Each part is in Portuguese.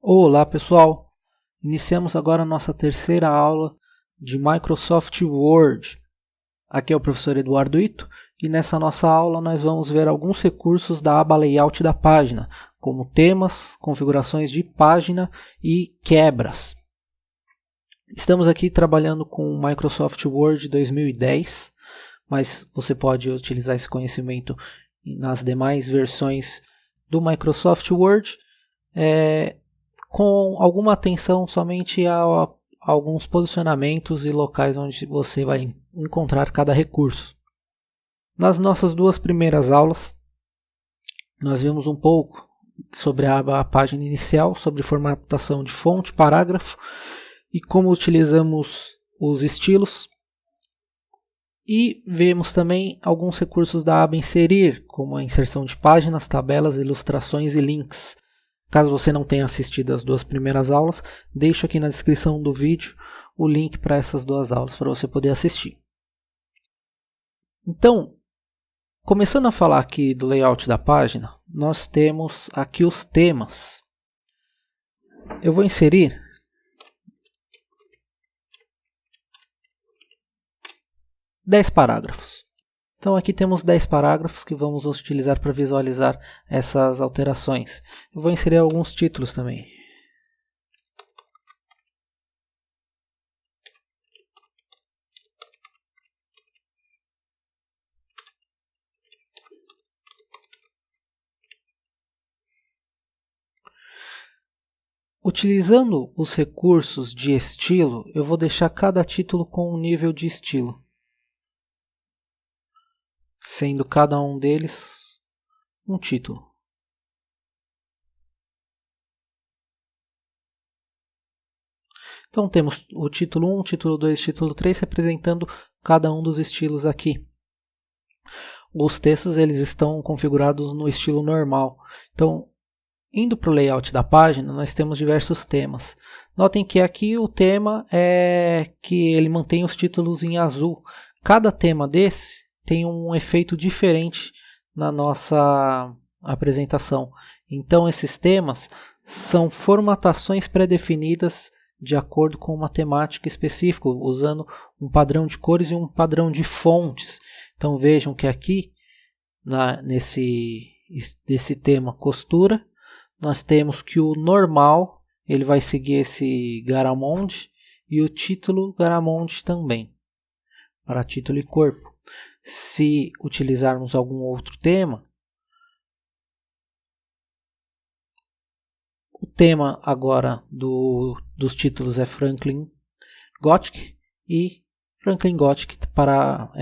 Olá pessoal, iniciamos agora a nossa terceira aula de Microsoft Word. Aqui é o professor Eduardo Ito e nessa nossa aula nós vamos ver alguns recursos da aba Layout da página, como temas, configurações de página e quebras. Estamos aqui trabalhando com o Microsoft Word 2010, mas você pode utilizar esse conhecimento nas demais versões do Microsoft Word. Com alguma atenção somente a alguns posicionamentos e locais onde você vai encontrar cada recurso. Nas nossas duas primeiras aulas, nós vimos um pouco sobre a página inicial, sobre formatação de fonte, parágrafo e como utilizamos os estilos. E vemos também alguns recursos da aba Inserir, como a inserção de páginas, tabelas, ilustrações e links. Caso você não tenha assistido as duas primeiras aulas, deixo aqui na descrição do vídeo o link para essas duas aulas para você poder assistir. Então, começando a falar aqui do layout da página, nós temos aqui os temas. Eu vou inserir dez parágrafos. Então aqui temos 10 parágrafos que vamos utilizar para visualizar essas alterações. Eu vou inserir alguns títulos também. Utilizando os recursos de estilo, eu vou deixar cada título com um nível de estilo, sendo cada um deles um título. Então temos o título 1, título 2, título 3 representando cada um dos estilos aqui. Os textos eles estão configurados no estilo normal. Então, indo para o layout da página, nós temos diversos temas. Notem que aqui o tema é que ele mantém os títulos em azul. Cada tema desse tem um efeito diferente na nossa apresentação. Então esses temas são formatações pré-definidas de acordo com uma temática específica, usando um padrão de cores e um padrão de fontes. Então vejam que aqui, nesse tema costura, nós temos que o normal ele vai seguir esse Garamond e o título Garamond também, para título e corpo. Se utilizarmos algum outro tema, o tema agora dos títulos é Franklin Gothic e Franklin Gothic para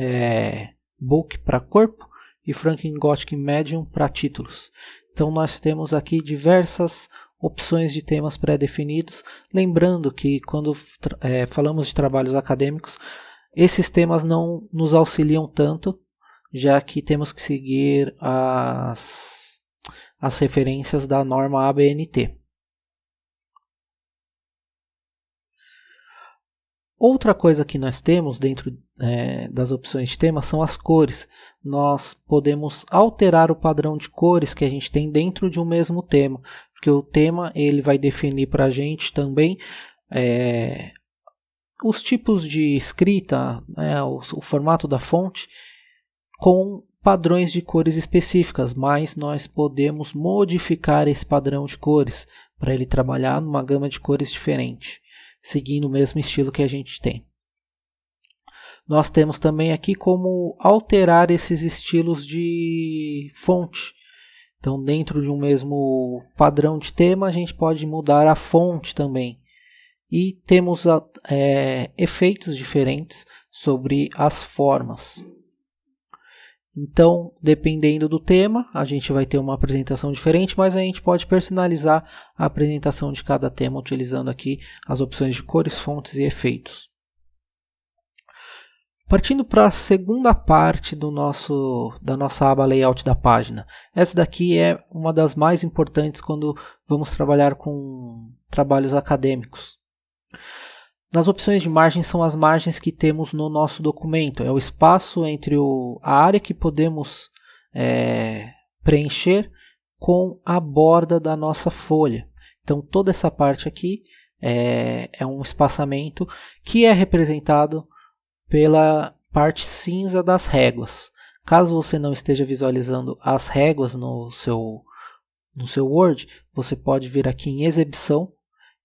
book para corpo e Franklin Gothic Medium para títulos. Então nós temos aqui diversas opções de temas pré-definidos, lembrando que quando falamos de trabalhos acadêmicos, esses temas não nos auxiliam tanto, já que temos que seguir as referências da norma ABNT. Outra coisa que nós temos dentro das opções de tema são as cores. Nós podemos alterar o padrão de cores que a gente tem dentro de um mesmo tema, porque o tema ele vai definir para a gente também os tipos de escrita, o formato da fonte com padrões de cores específicas, mas nós podemos modificar esse padrão de cores para ele trabalhar numa gama de cores diferente, seguindo o mesmo estilo que a gente tem. Nós temos também aqui como alterar esses estilos de fonte. Então dentro de um mesmo padrão de tema a gente pode mudar a fonte também. E temos efeitos diferentes sobre as formas. Então, dependendo do tema, a gente vai ter uma apresentação diferente, mas a gente pode personalizar a apresentação de cada tema utilizando aqui as opções de cores, fontes e efeitos. Partindo para a segunda parte da nossa aba Layout da página. Essa daqui é uma das mais importantes quando vamos trabalhar com trabalhos acadêmicos. Nas opções de margem são as margens que temos no nosso documento. É o espaço entre a área que podemos preencher com a borda da nossa folha. Então toda essa parte aqui é um espaçamento que é representado pela parte cinza das réguas. Caso você não esteja visualizando as réguas no seu Word, você pode vir aqui em exibição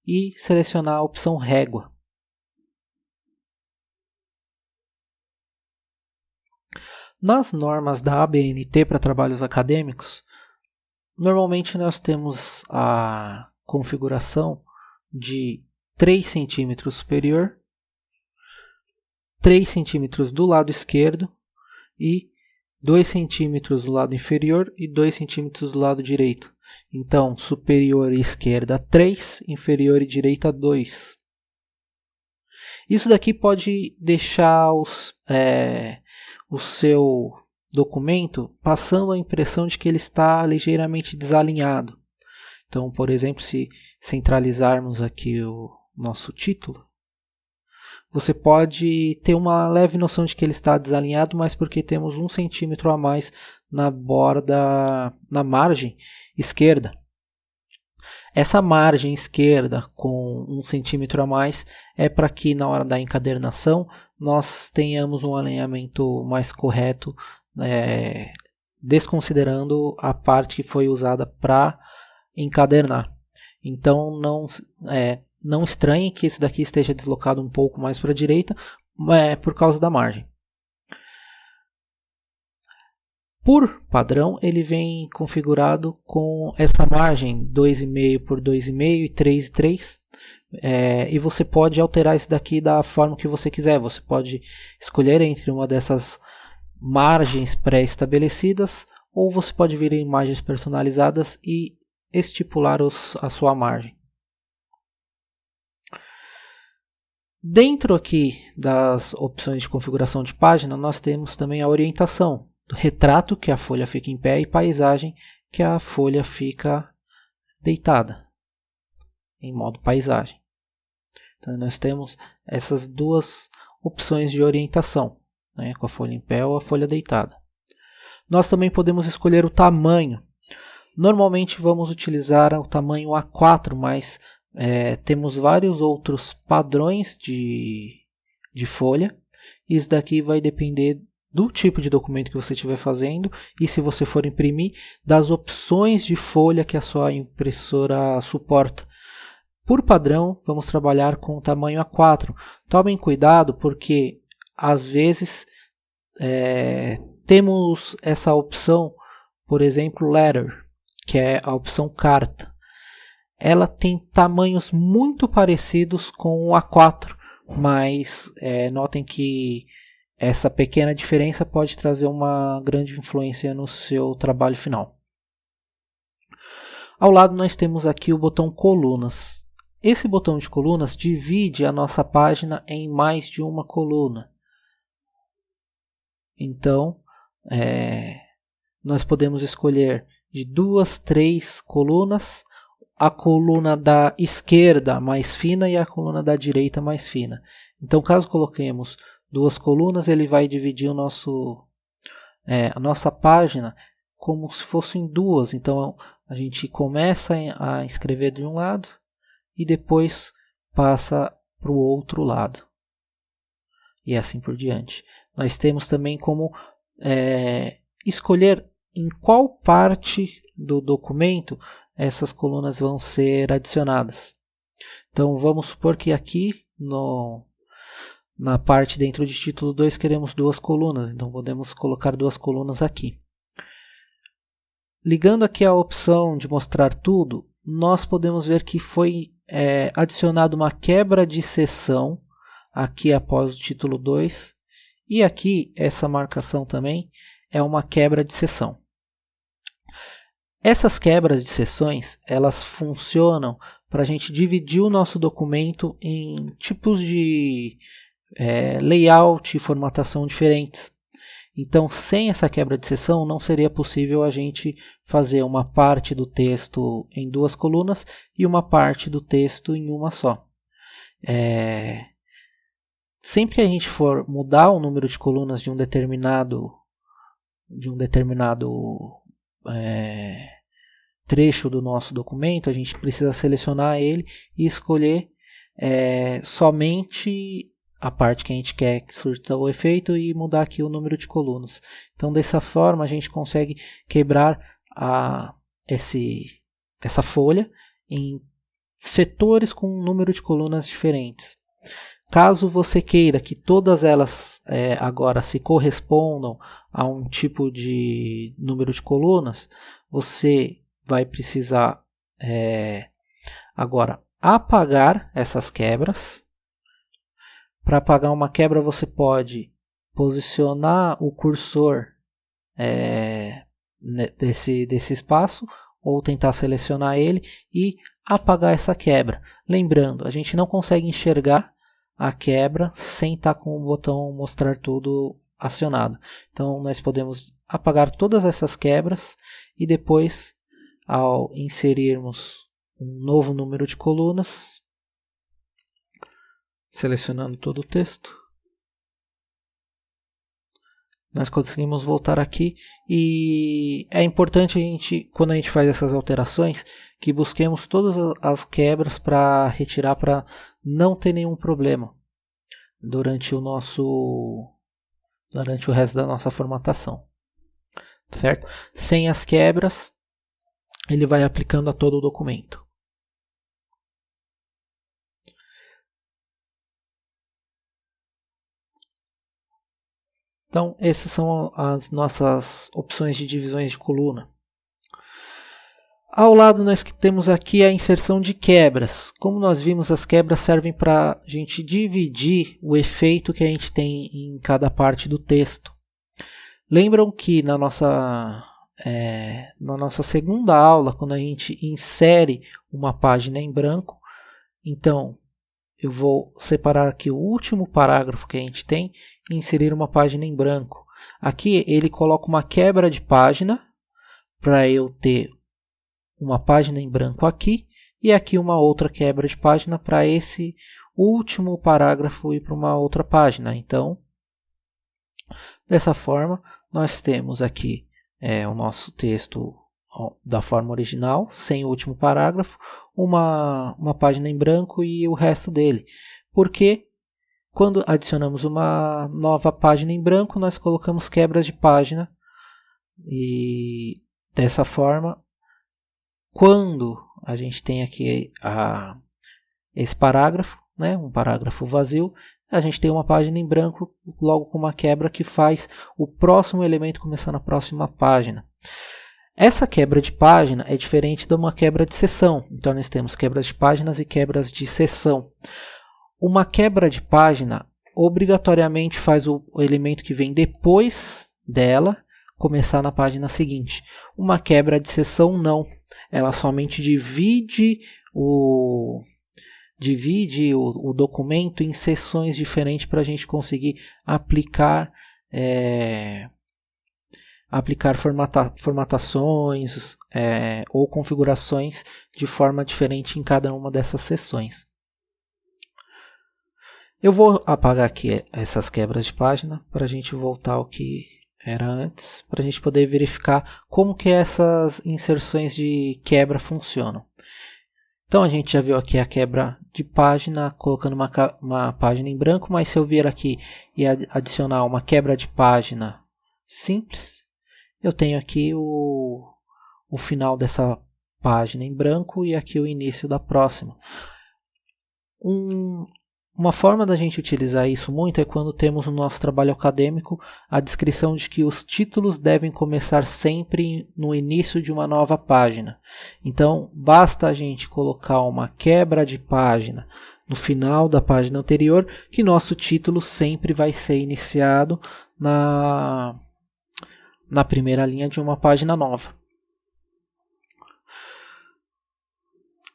e selecionar a opção régua. Nas normas da ABNT para trabalhos acadêmicos, normalmente nós temos a configuração de 3 cm superior, 3 cm do lado esquerdo e 2 cm do lado inferior e 2 cm do lado direito. Então, superior e esquerda 3, inferior e direita 2. Isso daqui pode deixar o seu documento passando a impressão de que ele está ligeiramente desalinhado. Então, por exemplo, se centralizarmos aqui o nosso título, você pode ter uma leve noção de que ele está desalinhado, mas porque temos 1 centímetro a mais na borda, na margem esquerda. Essa margem esquerda com 1 centímetro a mais é para que na hora da encadernação nós tenhamos um alinhamento mais correto, desconsiderando a parte que foi usada para encadernar. Então não estranhe que esse daqui esteja deslocado um pouco mais para a direita, por causa da margem. Por padrão, ele vem configurado com essa margem 2,5 por 2,5 e 3,3. E você pode alterar isso daqui da forma que você quiser. Você pode escolher entre uma dessas margens pré-estabelecidas, ou você pode vir em imagens personalizadas e estipular a sua margem. Dentro aqui das opções de configuração de página, nós temos também a orientação do retrato, que a folha fica em pé, e paisagem, que a folha fica deitada, em modo paisagem. Então nós temos essas duas opções de orientação, com a folha em pé ou a folha deitada. Nós também podemos escolher o tamanho. Normalmente vamos utilizar o tamanho A4, mas temos vários outros padrões de folha. Isso daqui vai depender do tipo de documento que você estiver fazendo e, se você for imprimir, das opções de folha que a sua impressora suporta. Por padrão, vamos trabalhar com o tamanho A4. Tomem cuidado porque às vezes temos essa opção, por exemplo, letter, que é a opção carta. Ela tem tamanhos muito parecidos com o A4, mas notem que essa pequena diferença pode trazer uma grande influência no seu trabalho final. Ao lado nós temos aqui o botão colunas. Esse botão de colunas divide a nossa página em mais de uma coluna. Então, nós podemos escolher de 2, 3 colunas, a coluna da esquerda mais fina e a coluna da direita mais fina. Então, caso coloquemos 2 colunas, ele vai dividir a nossa página como se fossem duas. Então a gente começa a escrever de um lado e depois passa para o outro lado, e assim por diante. Nós temos também como escolher em qual parte do documento essas colunas vão ser adicionadas. Então vamos supor que aqui na parte dentro de título 2 queremos 2 colunas, então podemos colocar 2 colunas aqui. Ligando aqui a opção de mostrar tudo, nós podemos ver que foi adicionado uma quebra de seção aqui após o título 2, e aqui essa marcação também é uma quebra de seção. Essas quebras de seções, elas funcionam para a gente dividir o nosso documento em tipos de layout e formatação diferentes. Então, sem essa quebra de seção, não seria possível a gente fazer uma parte do texto em 2 colunas e uma parte do texto em uma só. Sempre que a gente for mudar o número de colunas de um determinado trecho do nosso documento, a gente precisa selecionar ele e escolher somente a parte que a gente quer que surta o efeito e mudar aqui o número de colunas. Então, dessa forma, a gente consegue quebrar essa folha em setores com um número de colunas diferentes. Caso você queira que todas elas agora se correspondam a um tipo de número de colunas, você vai precisar agora apagar essas quebras. Para apagar uma quebra, você pode posicionar o cursor desse espaço ou tentar selecionar ele e apagar essa quebra. Lembrando, a gente não consegue enxergar a quebra sem estar com o botão mostrar tudo acionado. Então nós podemos apagar todas essas quebras e depois, ao inserirmos um novo número de colunas, selecionando todo o texto, nós conseguimos voltar aqui. E é importante quando a gente faz essas alterações, que busquemos todas as quebras para retirar, para não ter nenhum problema durante o resto da nossa formatação, certo? Sem as quebras, ele vai aplicando a todo o documento. Então, essas são as nossas opções de divisões de coluna. Ao lado nós temos aqui a inserção de quebras. Como nós vimos, as quebras servem para a gente dividir o efeito que a gente tem em cada parte do texto. Lembram que na nossa segunda aula, quando a gente insere uma página em branco, então eu vou separar aqui o último parágrafo que a gente tem e inserir uma página em branco. Aqui ele coloca uma quebra de página para eu ter uma página em branco aqui e aqui uma outra quebra de página para esse último parágrafo ir para uma outra página. Então, dessa forma, nós temos aqui o nosso texto da forma original, sem o último parágrafo, uma página em branco e o resto dele. Porque quando adicionamos uma nova página em branco, nós colocamos quebras de página e dessa forma, quando a gente tem aqui esse parágrafo, né, um parágrafo vazio, a gente tem uma página em branco logo com uma quebra que faz o próximo elemento começar na próxima página. Essa quebra de página é diferente de uma quebra de seção. Então nós temos quebras de páginas e quebras de seção. Uma quebra de página obrigatoriamente faz o elemento que vem depois dela começar na página seguinte. Uma quebra de seção não. Ela somente divide o documento em seções diferentes para a gente conseguir aplicar formatações ou configurações de forma diferente em cada uma dessas seções. Eu vou apagar aqui essas quebras de página para a gente voltar ao que era antes, para a gente poder verificar como que essas inserções de quebra funcionam. Então a gente já viu aqui a quebra de página, colocando uma página em branco, mas se eu vier aqui e adicionar uma quebra de página simples, eu tenho aqui o final dessa página em branco e aqui o início da próxima. Uma forma da gente utilizar isso muito é quando temos no nosso trabalho acadêmico a descrição de que os títulos devem começar sempre no início de uma nova página. Então, basta a gente colocar uma quebra de página no final da página anterior, que nosso título sempre vai ser iniciado na primeira linha de uma página nova.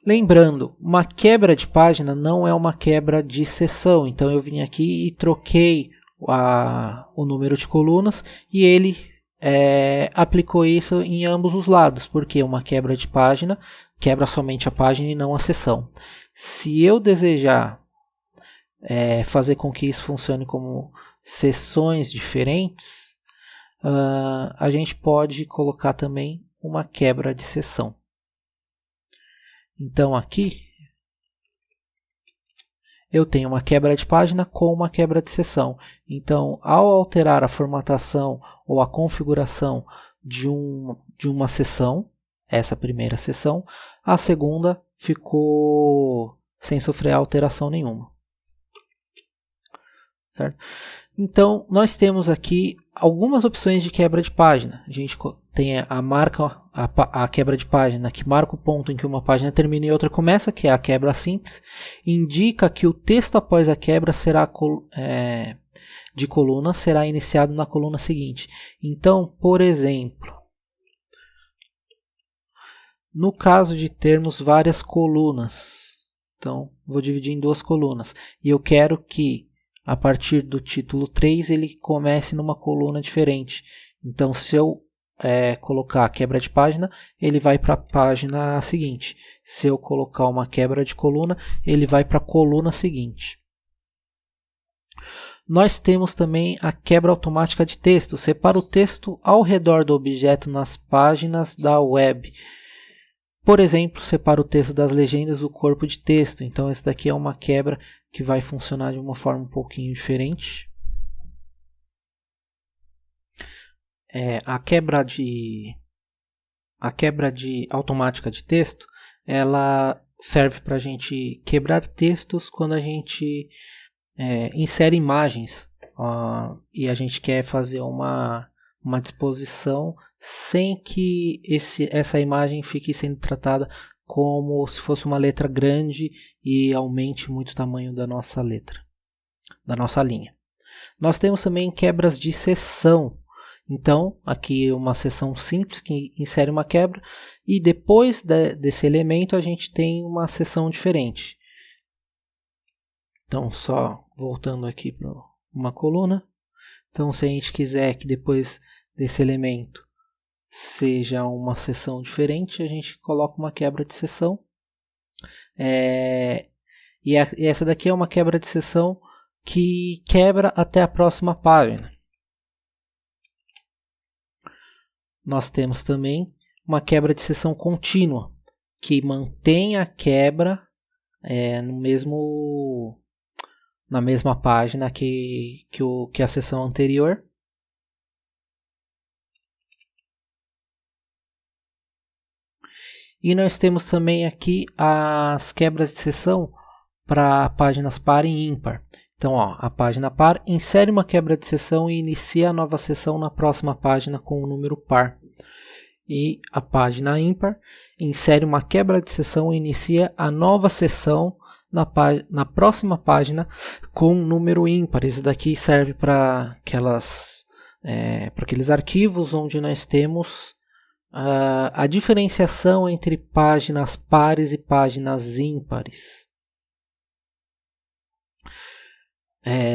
Lembrando, uma quebra de página não é uma quebra de seção. Então eu vim aqui e troquei o número de colunas e ele aplicou isso em ambos os lados, porque uma quebra de página quebra somente a página e não a seção. Se eu desejar fazer com que isso funcione como seções diferentes, a gente pode colocar também uma quebra de seção. Então aqui eu tenho uma quebra de página com uma quebra de seção. Então, ao alterar a formatação ou a configuração de uma seção, essa primeira seção, a segunda ficou sem sofrer alteração nenhuma. Certo? Então, nós temos aqui algumas opções de quebra de página. A gente tem a quebra de página, que marca o ponto em que uma página termina e outra começa, que é a quebra simples. Indica que o texto após a quebra de coluna será iniciado na coluna seguinte. Então, por exemplo, no caso de termos várias colunas, então vou dividir em duas colunas, e eu quero que a partir do título 3 ele comece numa coluna diferente. Então, se eu colocar a quebra de página, ele vai para a página seguinte. Se eu colocar uma quebra de coluna, ele vai para a coluna seguinte. Nós temos também a quebra automática de texto. Separa o texto ao redor do objeto nas páginas da web. Por exemplo, separa o texto das legendas do corpo de texto. Então, esse daqui é uma quebra que vai funcionar de uma forma um pouquinho diferente. A quebra de automática de texto, ela serve para a gente quebrar textos quando a gente insere imagens e a gente quer fazer uma disposição sem que essa imagem fique sendo tratada como se fosse uma letra grande e aumente muito o tamanho da nossa letra, da nossa linha. Nós temos também quebras de seção. Então, aqui uma seção simples que insere uma quebra e depois desse elemento a gente tem uma seção diferente. Então, só voltando aqui para uma coluna. Então, se a gente quiser que depois desse elemento seja uma seção diferente, a gente coloca uma quebra de seção. E essa daqui é uma quebra de seção que quebra até a próxima página. Nós temos também uma quebra de seção contínua, que mantém a quebra na mesma página que a seção anterior. E nós temos também aqui as quebras de seção para páginas par e ímpar. Então, a página par insere uma quebra de seção e inicia a nova seção na próxima página com o número par. E a página ímpar insere uma quebra de seção e inicia a nova seção na próxima página com o número ímpar. Isso daqui serve para aqueles arquivos onde nós temos a diferenciação entre páginas pares e páginas ímpares.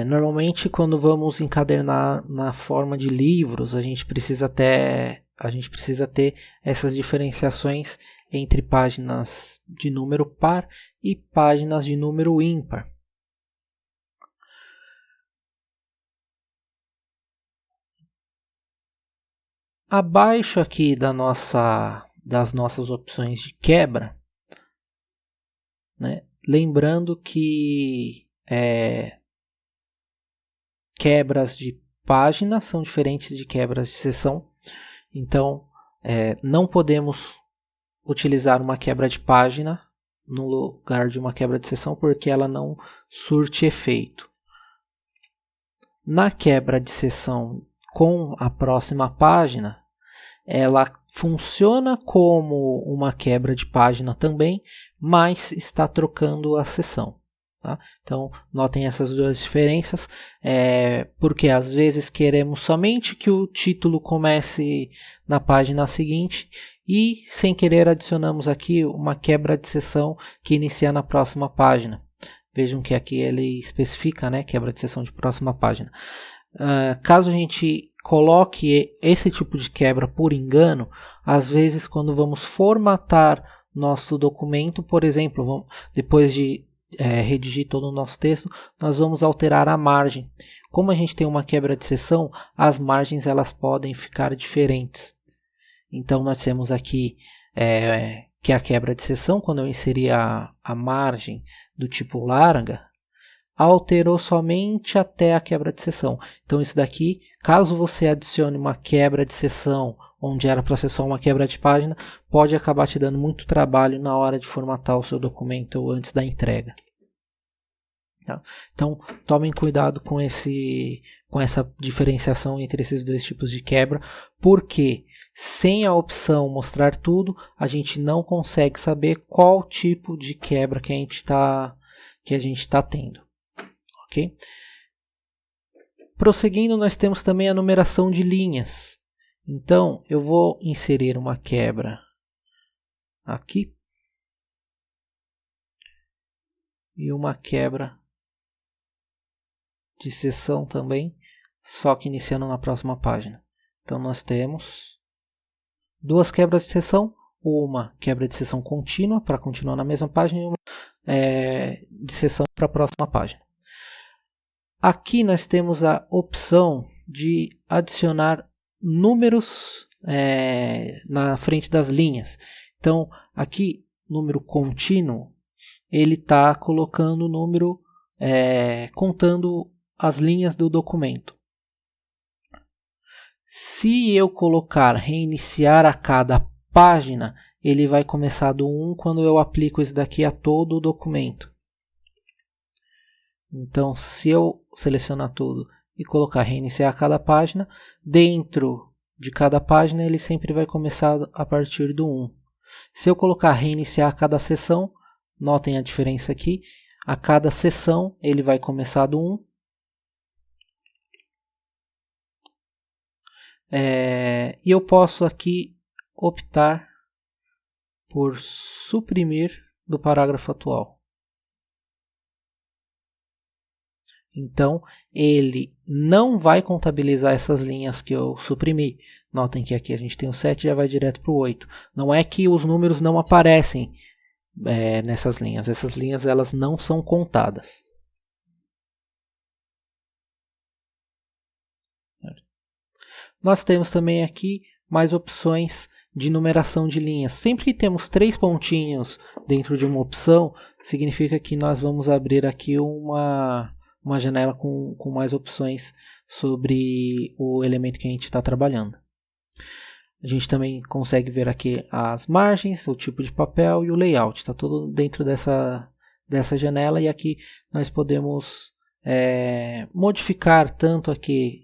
Normalmente, quando vamos encadernar na forma de livros, a gente precisa ter essas diferenciações entre páginas de número par e páginas de número ímpar. Abaixo aqui das nossas opções de quebra, né, lembrando que quebras de página são diferentes de quebras de seção. Então, não podemos utilizar uma quebra de página no lugar de uma quebra de seção, porque ela não surte efeito. Na quebra de seção com a próxima página, ela funciona como uma quebra de página também, mas está trocando a seção. Tá? Então, notem essas duas diferenças, porque às vezes queremos somente que o título comece na página seguinte e, sem querer, adicionamos aqui uma quebra de seção que inicia na próxima página. Vejam que aqui ele especifica, né, quebra de seção de próxima página. Caso a gente coloque esse tipo de quebra por engano, às vezes quando vamos formatar nosso documento, por exemplo, depois de redigir todo o nosso texto, nós vamos alterar a margem. Como a gente tem uma quebra de seção, as margens elas podem ficar diferentes. Então nós temos aqui que é a quebra de seção, quando eu inseri a margem do tipo larga, alterou somente até a quebra de seção. Então isso daqui, caso você adicione uma quebra de seção, onde era para ser só uma quebra de página, pode acabar te dando muito trabalho na hora de formatar o seu documento antes da entrega. Tá? Então tomem cuidado com essa diferenciação entre esses dois tipos de quebra, porque sem a opção mostrar tudo, a gente não consegue saber qual tipo de quebra que a gente está tendo. Okay? Prosseguindo, nós temos também a numeração de linhas. Então, eu vou inserir uma quebra aqui e uma quebra de seção também, só que iniciando na próxima página. Então, nós temos duas quebras de seção, uma quebra de seção contínua para continuar na mesma página e uma de seção para a próxima página. Aqui nós temos a opção de adicionar números na frente das linhas. Então, aqui, número contínuo, ele está colocando o número, contando as linhas do documento. Se eu colocar reiniciar a cada página, ele vai começar do 1 quando eu aplico isso daqui a todo o documento. Então, se eu selecionar tudo e colocar reiniciar a cada página, dentro de cada página ele sempre vai começar a partir do 1. Se eu colocar reiniciar a cada seção, notem a diferença aqui, a cada seção ele vai começar do 1. E eu posso aqui optar por suprimir do parágrafo atual. Então, ele não vai contabilizar essas linhas que eu suprimi. Notem que aqui a gente tem o 7 e já vai direto para o 8. Não é que os números não aparecem nessas linhas. Essas linhas elas não são contadas. Nós temos também aqui mais opções de numeração de linhas. Sempre que temos 3 pontinhos dentro de uma opção, significa que nós vamos abrir aqui uma janela com mais opções sobre o elemento que a gente está trabalhando. A gente também consegue ver aqui as margens, o tipo de papel e o layout. Está tudo dentro dessa janela, e aqui nós podemos modificar tanto aqui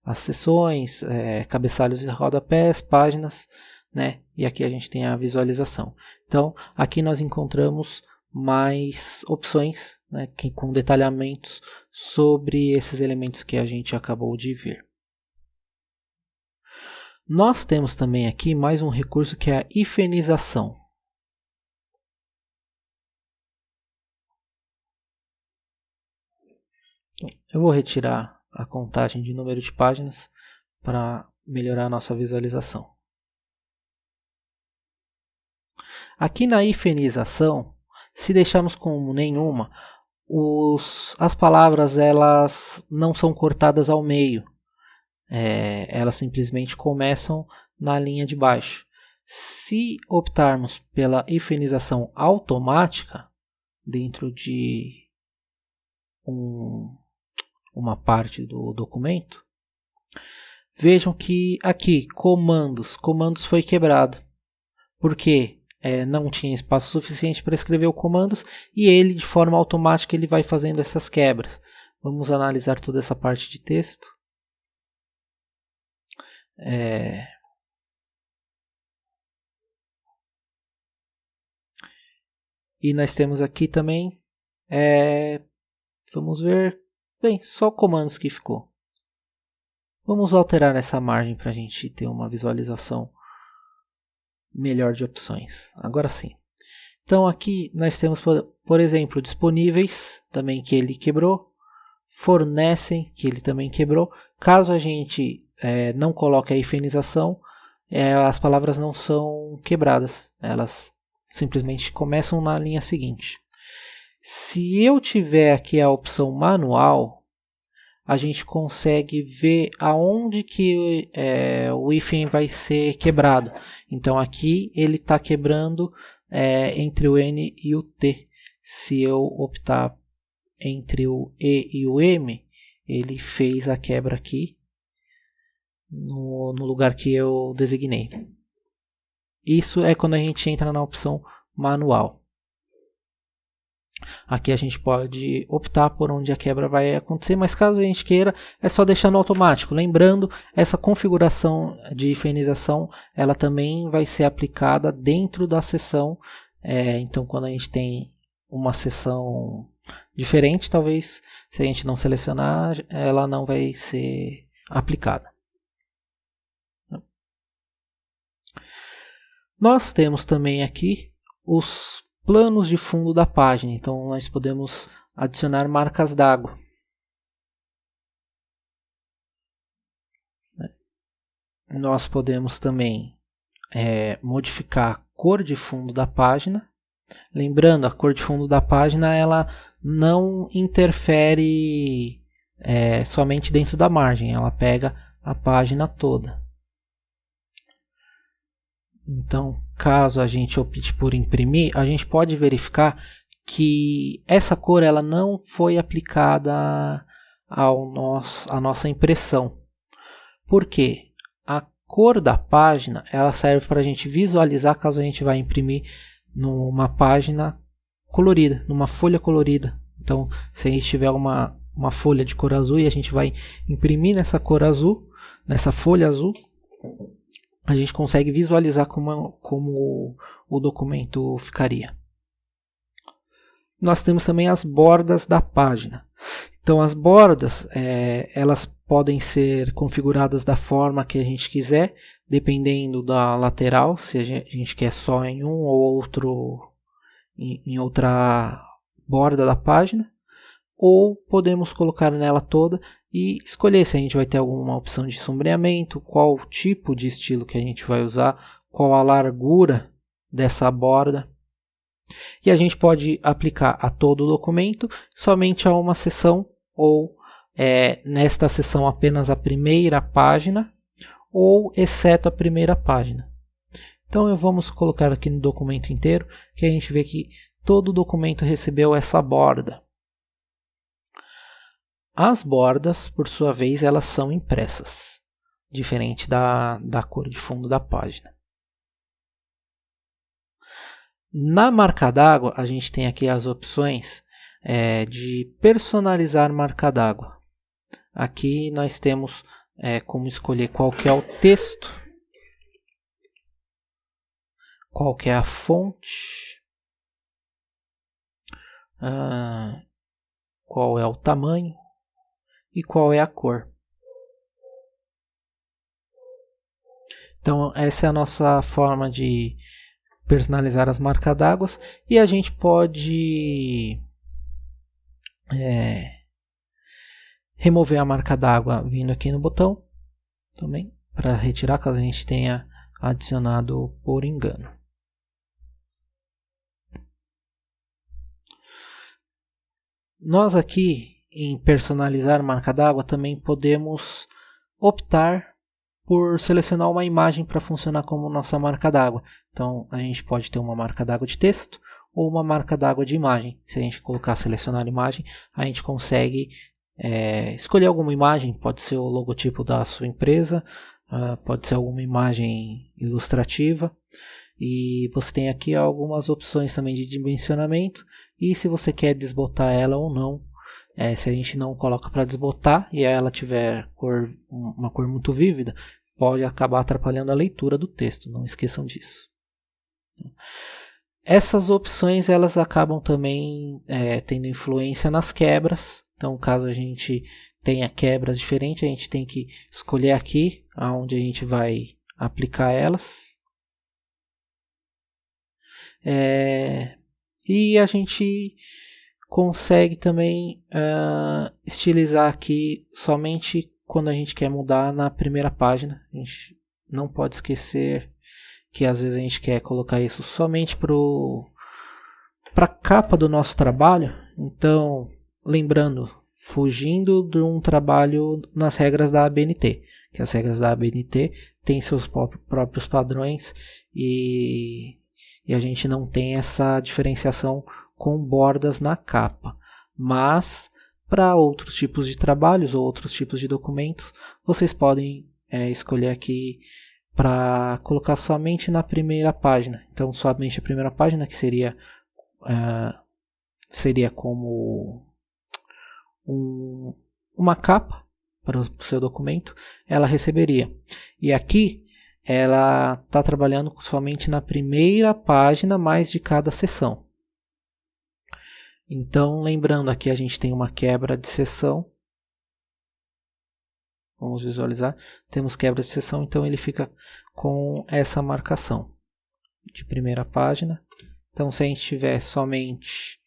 as seções, cabeçalhos e rodapés, páginas, né? E aqui a gente tem a visualização. Então aqui nós encontramos mais opções, né, com detalhamentos sobre esses elementos que a gente acabou de ver. Nós temos também aqui mais um recurso que é a hifenização. Eu vou retirar a contagem de número de páginas para melhorar a nossa visualização. Aqui na hifenização, se deixarmos como nenhuma, as palavras elas não são cortadas ao meio. Elas simplesmente começam na linha de baixo. Se optarmos pela hifenização automática, dentro de uma parte do documento, vejam que aqui, comandos foi quebrado. Por quê? Não tinha espaço suficiente para escrever o comandos, e ele de forma automática ele vai fazendo essas quebras. Vamos analisar toda essa parte de texto. E nós temos aqui também, vamos ver, bem, só comandos que ficou. Vamos alterar essa margem para a gente ter uma visualização melhor de opções. Agora sim. Então aqui nós temos, por exemplo, disponíveis, também que ele quebrou, fornecem, que ele também quebrou. Caso a gente não coloque a hifenização, as palavras não são quebradas, elas simplesmente começam na linha seguinte. Se eu tiver aqui a opção manual, a gente consegue ver aonde que o hífen vai ser quebrado. Então aqui ele está quebrando entre o N e o T. Se eu optar entre o E e o M, ele fez a quebra aqui no lugar que eu designei. Isso é quando a gente entra na opção manual. Aqui a gente pode optar por onde a quebra vai acontecer, mas caso a gente queira, é só deixar no automático. Lembrando, essa configuração de hifenização, ela também vai ser aplicada dentro da seção. Então, quando a gente tem uma seção diferente, talvez, se a gente não selecionar, ela não vai ser aplicada. Nós temos também aqui os planos de fundo da página, então nós podemos adicionar marcas d'água. Nós podemos também modificar a cor de fundo da página. Lembrando, a cor de fundo da página ela não interfere somente dentro da margem, ela pega a página toda. Então, caso a gente opte por imprimir, a gente pode verificar que essa cor ela não foi aplicada à nossa impressão. Por quê? A cor da página ela serve para a gente visualizar caso a gente vai imprimir numa página colorida, numa folha colorida. Então, se a gente tiver uma folha de cor azul e a gente vai imprimir nessa cor azul, nessa folha azul, a gente consegue visualizar como o documento ficaria. Nós temos também as bordas da página. Então as bordas elas podem ser configuradas da forma que a gente quiser, dependendo da lateral, se a gente quer só em um ou outro em outra borda da página, ou podemos colocar nela toda e escolher se a gente vai ter alguma opção de sombreamento, qual tipo de estilo que a gente vai usar, qual a largura dessa borda. E a gente pode aplicar a todo o documento, somente a uma seção, ou nesta seção apenas a primeira página, ou exceto a primeira página. Então vamos colocar aqui no documento inteiro, que a gente vê que todo o documento recebeu essa borda. As bordas, por sua vez, elas são impressas, diferente da cor de fundo da página. Na marca d'água, a gente tem aqui as opções de personalizar marca d'água. Aqui nós temos como escolher qual que é o texto, qual que é a fonte, qual é o tamanho e qual é a cor. Então essa é a nossa forma de personalizar as marcas d'água, e a gente pode remover a marca d'água vindo aqui no botão também, para retirar caso a gente tenha adicionado por engano. Nós aqui em personalizar marca d'água também podemos optar por selecionar uma imagem para funcionar como nossa marca d'água. Então a gente pode ter uma marca d'água de texto ou uma marca d'água de imagem. Se a gente colocar selecionar imagem, a gente consegue escolher alguma imagem, pode ser o logotipo da sua empresa, pode ser alguma imagem ilustrativa, e você tem aqui algumas opções também de dimensionamento, e se você quer desbotar ela ou não. Se a gente não coloca para desbotar e ela tiver uma cor muito vívida, pode acabar atrapalhando a leitura do texto, não esqueçam disso. Essas opções elas acabam também tendo influência nas quebras. Então, caso a gente tenha quebras diferentes, a gente tem que escolher aqui aonde a gente vai aplicar elas. E a gente consegue também estilizar aqui somente quando a gente quer mudar na primeira página. A gente não pode esquecer que às vezes a gente quer colocar isso somente para a capa do nosso trabalho. Então, lembrando, fugindo de um trabalho nas regras da ABNT, que as regras da ABNT têm seus próprios padrões e a gente não tem essa diferenciação com bordas na capa. Mas para outros tipos de trabalhos ou outros tipos de documentos, vocês podem escolher aqui para colocar somente na primeira página. Então, somente a primeira página, que seria como uma capa para o seu documento, ela receberia. E aqui ela está trabalhando somente na primeira página, mais de cada seção. Então, lembrando, aqui a gente tem uma quebra de seção. Vamos visualizar. Temos quebra de seção, então ele fica com essa marcação de primeira página. Então, se a gente tiver somente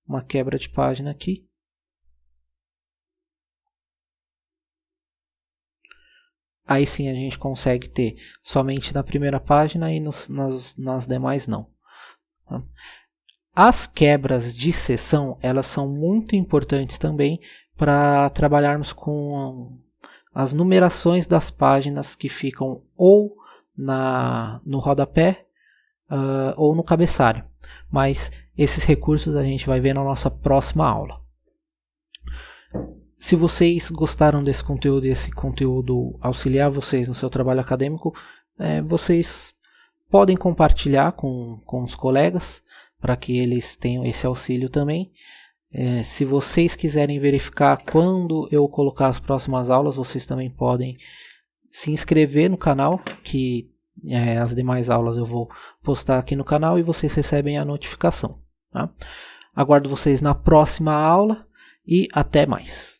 uma quebra de página aqui, aí sim a gente consegue ter somente na primeira página e nas demais não. As quebras de seção, elas são muito importantes também para trabalharmos com as numerações das páginas que ficam ou no rodapé ou no cabeçalho. Mas esses recursos a gente vai ver na nossa próxima aula. Se vocês gostaram desse conteúdo e esse conteúdo auxiliar vocês no seu trabalho acadêmico, vocês podem compartilhar com os colegas para que eles tenham esse auxílio também. Se vocês quiserem verificar quando eu colocar as próximas aulas, vocês também podem se inscrever no canal, que as demais aulas eu vou postar aqui no canal e vocês recebem a notificação. Tá? Aguardo vocês na próxima aula e até mais.